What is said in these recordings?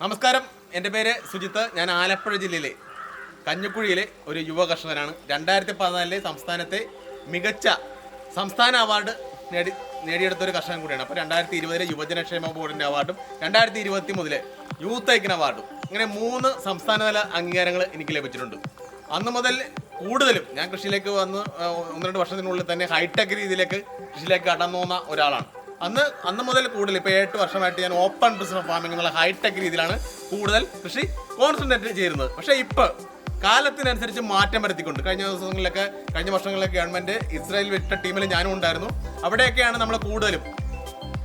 നമസ്കാരം, എൻ്റെ പേര് സുജിത്ത്. ഞാൻ ആലപ്പുഴ ജില്ലയിലെ കഞ്ഞിക്കുഴിയിലെ ഒരു യുവ കർഷകനാണ്. 2014 സംസ്ഥാനത്തെ മികച്ച സംസ്ഥാന അവാർഡ് നേടിയെടുത്തൊരു കർഷകൻ കൂടിയാണ്. അപ്പോൾ 2020 യുവജനക്ഷേമ ബോർഡിൻ്റെ അവാർഡും 2023 യൂത്ത് ഐക്കൺ അവാർഡും, ഇങ്ങനെ 3 സംസ്ഥാനതല അംഗീകാരങ്ങൾ എനിക്ക് ലഭിച്ചിട്ടുണ്ട്. അന്ന് മുതൽ കൂടുതലും ഞാൻ കൃഷിയിലേക്ക് വന്ന് 1-2 വർഷത്തിനുള്ളിൽ തന്നെ ഹൈടെക് രീതിയിലേക്ക് കൃഷിയിലേക്ക് കടന്നു വന്ന ഒരാളാണ്. അന്ന് മുതൽ കൂടുതൽ ഇപ്പോൾ 8 വർഷമായിട്ട് ഞാൻ ഓപ്പൺ ബിസിനസ് ഫാമിംഗ് എന്നുള്ള ഹൈടെക് രീതിയിലാണ് കൂടുതൽ കൃഷി കോൺസെൻട്രേറ്റ് ചെയ്യുന്നത്. പക്ഷേ ഇപ്പോൾ കാലത്തിനനുസരിച്ച് മാറ്റം വരുത്തിക്കൊണ്ട് കഴിഞ്ഞ വർഷങ്ങളിലൊക്കെ ഗവൺമെൻറ് ഇസ്രായേൽ വിട്ട ടീമിൽ ഞാനും ഉണ്ടായിരുന്നു. അവിടെയൊക്കെയാണ് നമ്മൾ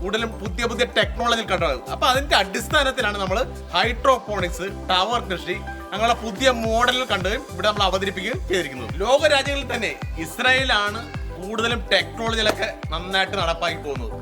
കൂടുതലും പുതിയ ടെക്നോളജി കണ്ടത്. അപ്പോൾ അതിൻ്റെ അടിസ്ഥാനത്തിലാണ് നമ്മൾ ഹൈഡ്രോപോണിക്സ്, ടവർ കൃഷി അങ്ങനെയുള്ള പുതിയ മോഡലുകൾ കണ്ടുകയും ഇവിടെ നമ്മൾ അവതരിപ്പിക്കുകയും ചെയ്തിരിക്കുന്നത്. ലോക രാജ്യങ്ങളിൽ തന്നെ ഇസ്രായേലാണ് കൂടുതലും ടെക്നോളജികളൊക്കെ നന്നായിട്ട് നടപ്പാക്കി പോകുന്നത്.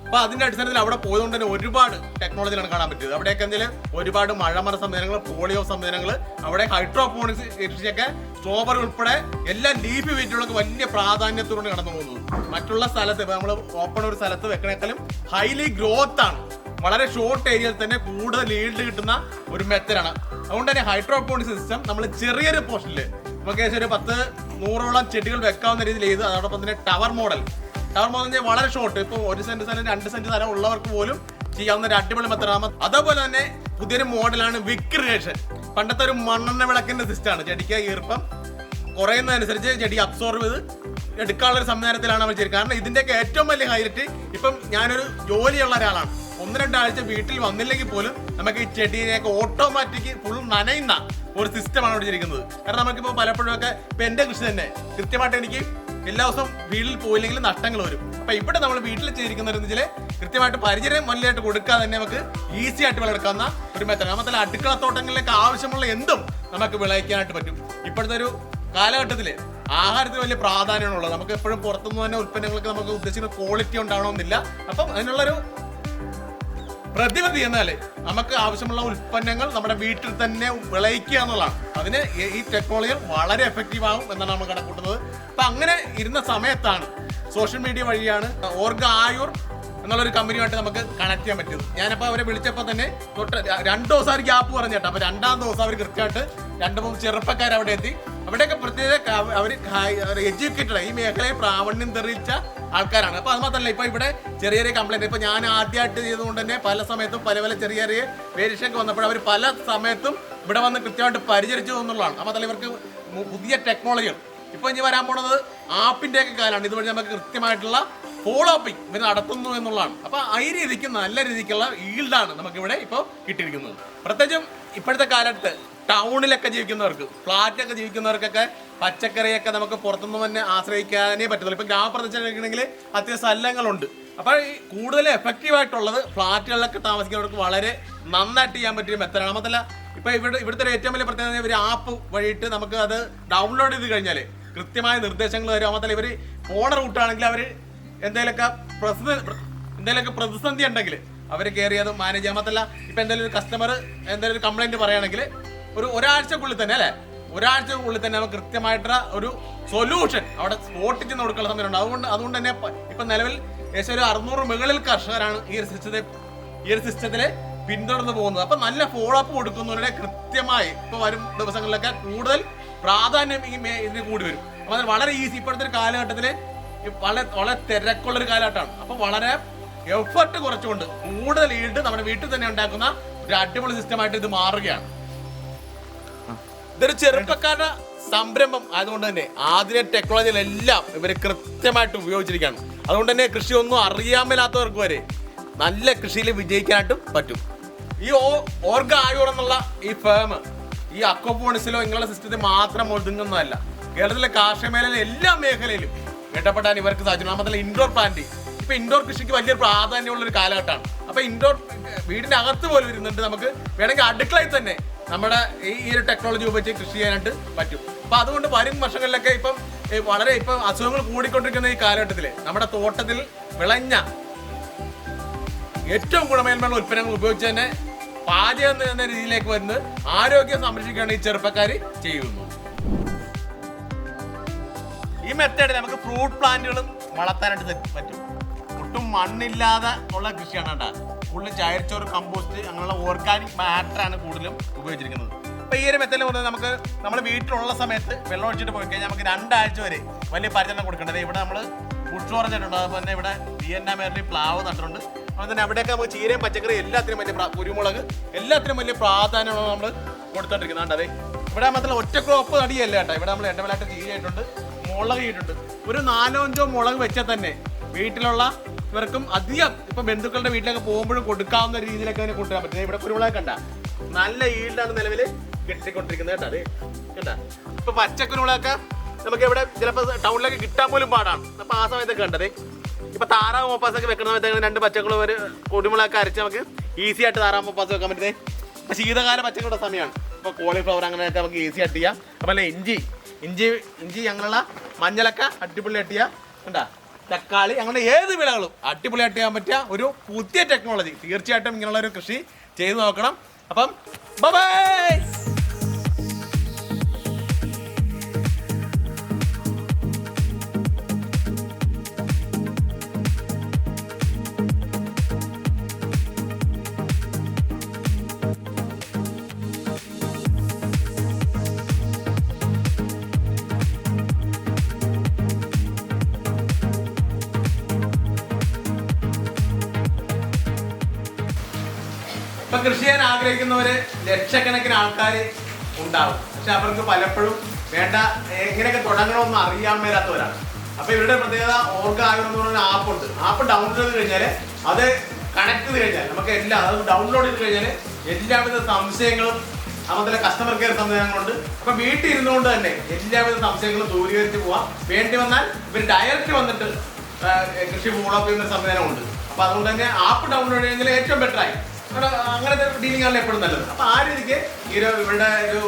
അപ്പോൾ അതിൻ്റെ അടിസ്ഥാനത്തിൽ അവിടെ പോയതുകൊണ്ട് തന്നെ ഒരുപാട് ടെക്നോളജികളാണ് കാണാൻ പറ്റിയത്. അവിടെയൊക്കെ എന്തെങ്കിലും ഒരുപാട് മഴമറ സംവിധാനങ്ങൾ, പോളിയോ സംവിധാനങ്ങൾ, അവിടെ ഹൈഡ്രോപോണിക്സ് കൃഷിയൊക്കെ സ്ട്രോബറി ഉൾപ്പെടെ എല്ലാ ലീഫി വെയിറ്റുകളൊക്കെ വലിയ പ്രാധാന്യത്തോടെ കടന്നു പോകുന്നത്. മറ്റുള്ള സ്ഥലത്ത് ഇപ്പോൾ നമ്മൾ ഓപ്പൺ ഒരു സ്ഥലത്ത് വെക്കണേക്കാളും ഹൈലി ഗ്രോത്ത് ആണ്, വളരെ ഷോർട്ട് ഏരിയയിൽ തന്നെ കൂടുതൽ ഈൽഡ് കിട്ടുന്ന ഒരു മെത്തഡാണ്. അതുകൊണ്ട് തന്നെ ഹൈഡ്രോപോണിക്സ് സിസ്റ്റം നമ്മൾ ചെറിയൊരു പോർഷനിൽ നമുക്ക് ഏകദേശം ഒരു 10-100ഓളം ചെടികൾ വെക്കാവുന്ന രീതിയിൽ ചെയ്ത്, അതോടൊപ്പം തന്നെ ടവർ മോഡൽ വളരെ ഷോർട്ട്, ഇപ്പോൾ 1 സെന്റ് സ്ഥലം 2 സെന്റ് സ്ഥലം ഉള്ളവർക്ക് പോലും ചെയ്യാവുന്ന ഒരു അടിപൊളി മെത്തഡാണ്. അതേപോലെ തന്നെ പുതിയൊരു മോഡലാണ് വിക്രിയേഷൻ. പണ്ടത്തെ ഒരു മണ്ണെണ്ണ വിളക്കിന്റെ സിസ്റ്റമാണ്. ചെടിക്ക് ഈർപ്പം കുറയുന്നതനുസരിച്ച് ചെടി അബ്സോർവ് ചെയ്ത് എടുക്കാനുള്ള ഒരു സംവിധാനത്തിലാണ് അവർ ചെയ്യുന്നത്. കാരണം ഇതിന്റെയൊക്കെ ഏറ്റവും വലിയ ഹൈലൈറ്റ്, ഇപ്പം ഞാനൊരു ജോലിയുള്ള ഒരാളാണ്, 1-2 ആഴ്ച വീട്ടിൽ വന്നില്ലെങ്കിൽ പോലും നമുക്ക് ഈ ചെടിയിലേക്ക് ഓട്ടോമാറ്റിക് ഫുൾ നനയുന്ന ഒരു സിസ്റ്റമാണ് ഇവിടെ ഇരിക്കുന്നത്. കാരണം നമുക്കിപ്പോൾ പലപ്പോഴും ഒക്കെ ഇപ്പം എൻ്റെ കൃഷി തന്നെ കൃത്യമായിട്ട് എനിക്ക് എല്ലാ ദിവസവും വീട്ടിൽ പോയില്ലെങ്കിൽ നഷ്ടങ്ങൾ വരും. അപ്പം ഇവിടെ നമ്മൾ വീട്ടിൽ ചെയ്തിരിക്കുന്നതെന്ന് വെച്ചാൽ കൃത്യമായിട്ട് പരിചയം വലുതായിട്ട് കൊടുക്കാതെ തന്നെ നമുക്ക് ഈസി ആയിട്ട് വിളവെടുക്കാവുന്ന ഒരു മെത്തഡ്. മാത്രമല്ല അടുക്കളത്തോട്ടങ്ങളിലേക്ക് ആവശ്യമുള്ള എന്തും നമുക്ക് വിളയിക്കാനായിട്ട് പറ്റും. ഇപ്പോഴത്തെ ഒരു കാലഘട്ടത്തിൽ ആഹാരത്തിന് വലിയ പ്രാധാന്യമാണുള്ളത്. നമുക്ക് എപ്പോഴും പുറത്തുനിന്ന് തന്നെ ഉൽപ്പന്നങ്ങൾക്ക് നമുക്ക് ഉദ്ദേശിക്കുന്ന ക്വാളിറ്റി ഉണ്ടാവണമെന്നില്ല. അപ്പം അതിനുള്ളൊരു പ്രതിവിധി എന്നാൽ നമുക്ക് ആവശ്യമുള്ള ഉൽപ്പന്നങ്ങൾ നമ്മുടെ വീട്ടിൽ തന്നെ വിളയിക്കുക എന്നുള്ളതാണ്. അതിന് ഈ ടെക്നോളജികൾ വളരെ എഫക്റ്റീവ് ആകും എന്നാണ് നമ്മൾ കണക്കൂട്ടുന്നത്. അപ്പം അങ്ങനെ ഇരുന്ന സമയത്താണ് സോഷ്യൽ മീഡിയ വഴിയാണ് ഓർഗ ആയുർ എന്നുള്ളൊരു കമ്പനിയുമായിട്ട് നമുക്ക് കണക്ട് ചെയ്യാൻ പറ്റിയത്. ഞാനപ്പോൾ അവരെ വിളിച്ചപ്പോൾ തന്നെ 2 ദിവസം അവർ ഗ്യാപ്പ് പറഞ്ഞിട്ട്, അപ്പോൾ 2-ാം ദിവസം അവർ കൃത്യമായിട്ട് 2-3 ചെറുപ്പക്കാർ അവിടെ എത്തി. അവിടെയൊക്കെ പ്രത്യേക അവർ എഡ്യൂക്കേറ്റഡ്, ഈ മേഖലയെ പ്രാവണ്യം തെളിയിച്ച ആൾക്കാരാണ്. അപ്പോൾ അത് മാത്രമല്ല, ഇപ്പോൾ ഇവിടെ ചെറിയ കംപ്ലൈൻറ്റ്, ഇപ്പോൾ ഞാൻ ആദ്യമായിട്ട് ചെയ്തുകൊണ്ട് തന്നെ പല സമയത്തും പല ചെറിയ വേരിയേഷനൊക്കെ വന്നപ്പോൾ അവർ പല സമയത്തും ഇവിടെ വന്ന് കൃത്യമായിട്ട് പരിചരിച്ചു എന്നുള്ളതാണ്. അപ്പോൾ അതല്ല ഇവർക്ക് പുതിയ ടെക്നോളജികൾ ഇപ്പോൾ ഇനി വരാൻ പോണത് ആപ്പിൻ്റെയൊക്കെ കാലമാണ്. ഇതുവഴി നമുക്ക് കൃത്യമായിട്ടുള്ള ഫോളോ അപ്പിംഗ് ഇവർ നടത്തുന്നു എന്നുള്ളതാണ്. അപ്പോൾ ഈ രീതിക്ക് നല്ല രീതിക്കുള്ള ഈൽഡാണ് നമുക്കിവിടെ ഇപ്പോൾ കിട്ടിയിരിക്കുന്നത്. പ്രത്യേകിച്ചും ഇപ്പോഴത്തെ കാലത്ത് ടൗണിലൊക്കെ ജീവിക്കുന്നവർക്ക്, ഫ്ലാറ്റിലൊക്കെ ജീവിക്കുന്നവർക്കൊക്കെ പച്ചക്കറിയൊക്കെ നമുക്ക് പുറത്തുനിന്ന് തന്നെ ആശ്രയിക്കാനേ പറ്റുള്ളൂ. ഇപ്പം ഗ്രാമപ്രദേശങ്ങളിലാണെങ്കിൽ അത്യാവശ്യം സ്ഥലങ്ങളുണ്ട്. അപ്പോൾ ഈ കൂടുതൽ എഫക്റ്റീവായിട്ടുള്ളത് ഫ്ലാറ്റുകളിലൊക്കെ താമസിക്കുന്നവർക്ക് വളരെ നന്നായിട്ട് ചെയ്യാൻ പറ്റിയ മെത്തഡാണ്. മാത്രമല്ല ഇപ്പോൾ ഇവിടുത്തെ ഏറ്റവും വലിയ പ്രത്യേകത, ഒരു ആപ്പ് വഴിയിട്ട് നമുക്ക് അത് ഡൗൺലോഡ് ചെയ്ത് കഴിഞ്ഞാൽ കൃത്യമായ നിർദ്ദേശങ്ങൾ തരും. മാത്രമല്ല ഇവർ പോണ റൂട്ടാണെങ്കിൽ അവർ എന്തെങ്കിലുമൊക്കെ പ്രതിസന്ധി ഉണ്ടെങ്കിൽ അവർ കയറി അത് മാനേജ് ചെയ്യാൻ. മാത്രമല്ല ഇപ്പം എന്തെങ്കിലും ഒരു കസ്റ്റമർ എന്തെങ്കിലും ഒരു കംപ്ലൈൻറ്റ് പറയുകയാണെങ്കിൽ ഒരാഴ്ചക്കുള്ളിൽ തന്നെ നമുക്ക് കൃത്യമായിട്ടുള്ള ഒരു സൊല്യൂഷൻ അവിടെ സ്പോട്ടിൽ ചെന്ന് കൊടുക്കുന്ന സമയമുണ്ട്. അതുകൊണ്ട് തന്നെ ഇപ്പം നിലവിൽ ഏകദേശം ഒരു 600 മുകളിൽ കർഷകരാണ് ഈ ഒരു സിസ്റ്റത്തിലെ പിന്തുടർന്ന് പോകുന്നത്. അപ്പം നല്ല ഫോളോ അപ്പ് കൊടുക്കുന്നവരുടെ കൃത്യമായി ഇപ്പോൾ വരും ദിവസങ്ങളിലൊക്കെ കൂടുതൽ പ്രാധാന്യം ഇതിന് കൂടി വരും. അപ്പോൾ അത് വളരെ ഈസി. ഇപ്പോഴത്തെ ഒരു കാലഘട്ടത്തിൽ വളരെ തിരക്കുള്ളൊരു കാലഘട്ടമാണ്. അപ്പോൾ വളരെ എഫർട്ട് കുറച്ചുകൊണ്ട് കൂടുതൽ ഈൽഡ് നമ്മുടെ വീട്ടിൽ തന്നെ ഉണ്ടാക്കുന്ന ഒരു അടിപൊളി സിസ്റ്റമായിട്ട് ഇത് മാറുകയാണ്. ഇതൊരു ചെറുപ്പക്കാരുടെ സംരംഭം ആയതുകൊണ്ട് തന്നെ ആധുനിക ടെക്നോളജികളെല്ലാം ഇവർ കൃത്യമായിട്ട് ഉപയോഗിച്ചിരിക്കുകയാണ്. അതുകൊണ്ട് തന്നെ കൃഷി ഒന്നും അറിയാൻ വരെ നല്ല കൃഷിയിൽ വിജയിക്കാനായിട്ടും പറ്റും. ഈ ഓർഗ ആയുർ എന്നുള്ള ഈ ഫേം ഈ അക്വപോണിക്സിലോ ഇങ്ങനെയുള്ള സിസ്റ്റത്തിൽ മാത്രം ഒതുങ്ങുന്നതല്ല. കേരളത്തിലെ കാർഷിക മേഖലയിലെ എല്ലാ മേഖലയിലും ഇടപെടാൻ ഇവർക്ക് സാധിക്കും. മാത്രമല്ല ഇൻഡോർ പ്ലാന്റ്, ഇപ്പൊ ഇൻഡോർ കൃഷിക്ക് വലിയൊരു പ്രാധാന്യമുള്ള ഒരു കാലഘട്ടമാണ്. അപ്പൊ ഇൻഡോർ വീടിന്റെ അകത്ത് പോലും ഇരുന്നിട്ട് നമുക്ക് വേണമെങ്കിൽ അടുക്കളയിൽ തന്നെ നമ്മുടെ ഈ ഒരു ടെക്നോളജി ഉപയോഗിച്ച് കൃഷി ചെയ്യാനായിട്ട് പറ്റും. അപ്പൊ അതുകൊണ്ട് വരും വർഷങ്ങളിലൊക്കെ ഇപ്പം അസുഖങ്ങൾ കൂടിക്കൊണ്ടിരിക്കുന്ന ഈ കാലഘട്ടത്തിൽ നമ്മുടെ തോട്ടത്തിൽ വിളഞ്ഞ ഏറ്റവും ഗുണമേന്മയുള്ള ഉൽപ്പന്നങ്ങൾ ഉപയോഗിച്ച് തന്നെ പാചകം എന്ന രീതിയിലേക്ക് വരുന്നത് ആരോഗ്യം സംരക്ഷിക്കുകയാണ് ഈ ചെറുപ്പക്കാർ ചെയ്യുന്നു. ഈ മെത്തേഡ് നമുക്ക് ഫ്രൂട്ട് പ്ലാന്റുകളും വളർത്താനായിട്ട് പറ്റും. ഒട്ടും മണ്ണില്ലാതെ ഉള്ള കൃഷിയാണ് കേട്ടോ. കൂടുതലും ചായച്ചോറ് കമ്പോസ്റ്റ് അങ്ങനെയുള്ള ഓർഗാനിക് മാറ്ററാണ് കൂടുതലും ഉപയോഗിച്ചിരിക്കുന്നത്. അപ്പോൾ ഈ ഒരു മെത്തേഡിൽ പറഞ്ഞാൽ നമ്മൾ വീട്ടിലുള്ള സമയത്ത് വെള്ളം ഒഴിച്ചിട്ട് പോയി കഴിഞ്ഞാൽ നമുക്ക് 2 ആഴ്ച വരെ വലിയ പരിചരണം കൊടുക്കേണ്ടത്. ഇവിടെ നമ്മൾ ഫുഡ് ഓറഞ്ചിട്ടുണ്ട്, അതുപോലെ തന്നെ ഇവിടെ വിയറ്റ്നാമേറിൽ പ്ലാവ് നട്ടിട്ടുണ്ട്. അതുപോലെ തന്നെ അവിടെയൊക്കെ നമുക്ക് ചീരയും പച്ചക്കറി എല്ലാത്തിനും വലിയ കുരുമുളക് എല്ലാത്തിനും വലിയ പ്രാധാന്യമാണ് നമ്മൾ കൊടുത്തോണ്ടിരിക്കുന്നത്. അതെ ഇവിടെ മാത്രമല്ല ഒറ്റ ക്രോപ്പ് നടിയല്ല കേട്ടോ. ഇവിടെ നമ്മൾ എണ്ണമലായിട്ട് ചീരയായിട്ടുണ്ട്, മുളക് ഇട്ടിട്ടുണ്ട്. ഒരു 4-5 മുളക് വെച്ചാൽ തന്നെ വീട്ടിലുള്ള ഇവർക്കും അധികം ഇപ്പം ബന്ധുക്കളുടെ വീട്ടിലൊക്കെ പോകുമ്പോഴും കൊടുക്കാവുന്ന രീതിയിലൊക്കെ അതിനെ കൊണ്ടുവരാൻ പറ്റും. ഇവിടെ കുരുമുളക് കണ്ട നല്ല ഈൽഡാണ് നിലവിൽ കിട്ടിക്കൊണ്ടിരിക്കുന്നത് കേട്ടോ. അത് കണ്ട ഇപ്പൊ പച്ചക്കുരുമുളകൊക്കെ നമുക്ക് ഇവിടെ ചിലപ്പോൾ ടൗണിലൊക്കെ കിട്ടാൻ പോലും പാടാണ്. അപ്പൊ ആ സമയത്തൊക്കെ കണ്ടത് ഇപ്പൊ താറാവ് മോപ്പാസൊക്കെ വെക്കുന്ന സമയത്ത് 2 പച്ചക്കുളം ഒരു കുരുമുളകൊക്കെ അരച്ച് നമുക്ക് ഈസി ആയിട്ട് താറാവ് മോപ്പാസ് വെക്കാൻ പറ്റുന്നത്. ഇപ്പൊ ശീതകാല പച്ചക്കറിയുടെ സമയമാണ്. ഇപ്പൊ കോളിഫ്ലവർ അങ്ങനെയൊക്കെ നമുക്ക് ഈസി ആയിട്ട് ചെയ്യാം. അതുപോലെ ഇഞ്ചി അങ്ങനെയുള്ള മഞ്ഞളൊക്കെ അടിപൊളിയായിട്ട് ചെയ്യാം. കണ്ടാ തക്കാളി അങ്ങനെ ഏത് വിളകളും അടിപൊളിയായിട്ട് ചെയ്യാൻ പറ്റിയ ഒരു പുതിയ ടെക്നോളജി. തീർച്ചയായിട്ടും ഇങ്ങനെയുള്ള ഒരു കൃഷി ചെയ്ത് നോക്കണം. അപ്പം ബൈ. ഇപ്പൊ കൃഷി ചെയ്യാൻ ആഗ്രഹിക്കുന്നവര് ലക്ഷക്കണക്കിന് ആൾക്കാർ ഉണ്ടാവും. പക്ഷെ അവർക്ക് പലപ്പോഴും വേണ്ട എങ്ങനെയൊക്കെ തുടങ്ങണമെന്ന് അറിയാൻ മേലാത്തവരാണ്. അപ്പൊ ഇവരുടെ പ്രത്യേകത ഓർഗായോ എന്ന് പറയുന്ന ആപ്പുണ്ട്. ആപ്പ് ഡൗൺലോഡ് ചെയ്ത് കഴിഞ്ഞാൽ അത് കണക്ട് ചെയ്ത് കഴിഞ്ഞാൽ നമുക്ക് അത് ഡൗൺലോഡ് ചെയ്ത് കഴിഞ്ഞാൽ എല്ലാവിധ സംശയങ്ങളും അതുപോലെ കസ്റ്റമർ കെയർ സംവിധാനങ്ങളുണ്ട്. അപ്പൊ വീട്ടിൽ ഇരുന്നുകൊണ്ട് തന്നെ എല്ലാവിധ സംശയങ്ങളും ദൂരീകരിച്ച് പോവാം. വേണ്ടി വന്നാൽ ഇവർ ഡയറക്റ്റ് വന്നിട്ട് കൃഷി ഫോളോ അപ്പ് ചെയ്യുന്ന സംവിധാനമുണ്ട്. അപ്പൊ അതുകൊണ്ട് തന്നെ ആപ്പ് ഡൗൺലോഡ് ചെയ്യുന്നതിൽ ഏറ്റവും ബെറ്ററായി അങ്ങനത്തെ ഡീലിംഗ് ആണ് എപ്പോഴും നല്ലത്. അപ്പൊ ആ രീതിക്ക് ഇവരുടെ ഒരു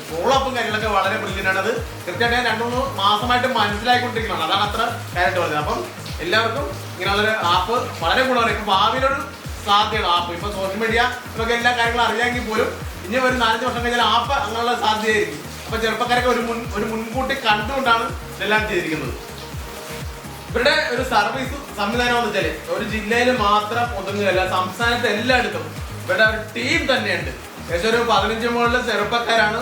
ഫോളോ അപ്പും കാര്യങ്ങളൊക്കെ വളരെ ബ്രില്യൻ്റ് ആണ്. അത് കൃത്യമായിട്ട് 2-3 മാസമായിട്ട് മനസ്സിലായിക്കൊണ്ടിരിക്കുകയാണ്. അതാണ് അത്ര കാര്യമായിട്ട് പറഞ്ഞത്. അപ്പം എല്ലാവർക്കും ഇങ്ങനെയുള്ളൊരു ആപ്പ് വളരെ ഗുണമാണ്. ഇപ്പൊ ഭാവിയിലൊരു സാധ്യതയാണ് ആപ്പ്. ഇപ്പൊ സോഷ്യൽ മീഡിയ നമുക്ക് എല്ലാ കാര്യങ്ങളും അറിയാമെങ്കിൽ പോലും ഇനി ഒരു 4-5 വർഷം കഴിഞ്ഞാൽ ആപ്പ് അങ്ങനെയുള്ള സാധ്യതയായിരിക്കും. അപ്പൊ ചെറുപ്പക്കാരൊക്കെ ഒരു മുൻകൂട്ടി കണ്ടുകൊണ്ടാണ് ഇതെല്ലാം ചെയ്തിരിക്കുന്നത്. ഇവരുടെ ഒരു സർവീസ് സംവിധാനം എന്ന് വെച്ചാൽ ഒരു ജില്ലയിൽ മാത്രം ഒതുങ്ങുകയല്ല, സംസ്ഥാനത്ത് എല്ലായിടത്തും ഇവരുടെ ഒരു ടീം തന്നെയുണ്ട്. ഏകദേശം ഒരു 15 മുകളിൽ ചെറുപ്പക്കാരാണ്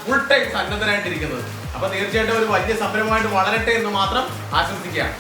ഫുൾ ടൈം സന്നദ്ധരായിട്ടിരിക്കുന്നത്. അപ്പൊ തീർച്ചയായിട്ടും ഒരു വലിയ സംരംഭമായിട്ട് വളരട്ടെ എന്ന് മാത്രം ആശംസിക്കുകയാണ്.